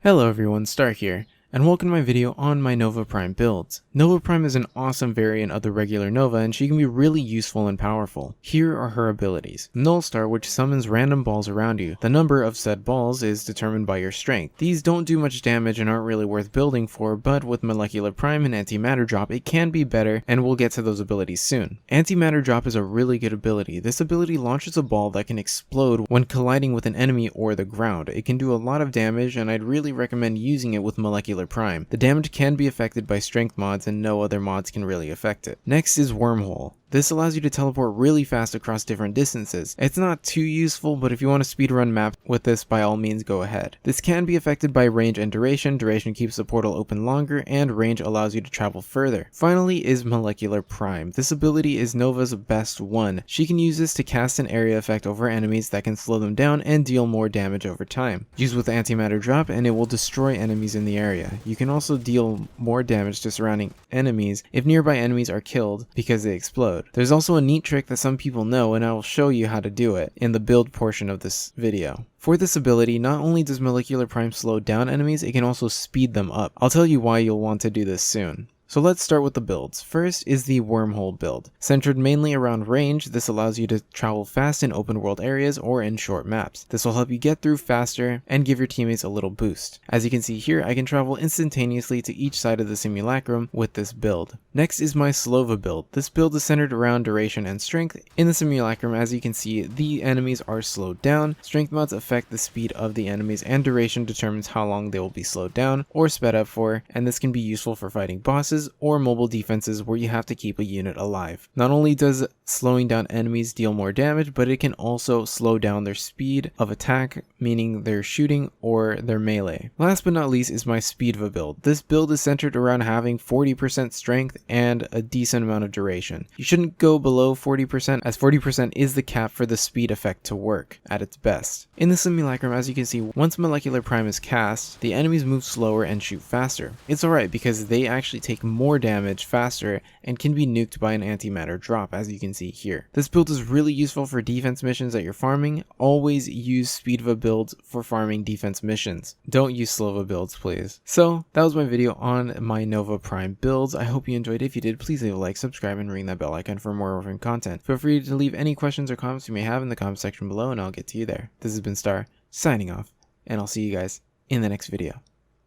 Hello everyone, Star here, and welcome to my video on my Nova Prime builds. Nova Prime is an awesome variant of the regular Nova, and she can be really useful and powerful. Here are her abilities. Null Star, which summons random balls around you. The number of said balls is determined by your strength. These don't do much damage and aren't really worth building for, but with Molecular Prime and Antimatter Drop it can be better, and we'll get to those abilities soon. Antimatter Drop is a really good ability. This ability launches a ball that can explode when colliding with an enemy or the ground. It can do a lot of damage, and I'd really recommend using it with Molecular Prime. The damage can be affected by strength mods and no other mods can really affect it. Next is Wormhole. This allows you to teleport really fast across different distances. It's not too useful, but if you want to speedrun maps with this, by all means go ahead. This can be affected by range and duration. Duration keeps the portal open longer, and range allows you to travel further. Finally is Molecular Prime. This ability is Nova's best one. She can use this to cast an area effect over enemies that can slow them down and deal more damage over time. Use with Antimatter Drop and it will destroy enemies in the area. You can also deal more damage to surrounding enemies if nearby enemies are killed because they explode. There's also a neat trick that some people know, and I will show you how to do it in the build portion of this video. For this ability, not only does Molecular Prime slow down enemies, it can also speed them up. I'll tell you why you'll want to do this soon. So let's start with the builds. First is the Wormhole build. Centered mainly around range, this allows you to travel fast in open world areas or in short maps. This will help you get through faster and give your teammates a little boost. As you can see here, I can travel instantaneously to each side of the simulacrum with this build. Next is my Slova build. This build is centered around duration and strength. In the simulacrum, as you can see, the enemies are slowed down. Strength mods affect the speed of the enemies, and duration determines how long they will be slowed down or sped up for, and this can be useful for fighting bosses or mobile defenses where you have to keep a unit alive. Not only does slowing down enemies deal more damage, but it can also slow down their speed of attack, meaning their shooting or their melee. Last but not least is my Speedva build. This build is centered around having 40% strength and a decent amount of duration. You shouldn't go below 40%, as 40% is the cap for the speed effect to work at its best. In the simulacrum, as you can see, once Molecular Prime is cast, the enemies move slower and shoot faster. It's alright because they actually take more damage faster and can be nuked by an Antimatter Drop, as you can see here. This build is really useful for defense missions that you're farming. Always use Speedva builds for farming defense missions. Don't use Slova builds, please. So that was my video on my Nova Prime builds. I hope you enjoyed. If you did, please leave a like, subscribe, and ring that bell icon for more Warframe content. Feel free to leave any questions or comments you may have in the comment section below, and I'll get to you there. This has been Star, signing off, and I'll see you guys in the next video.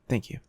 Thank you.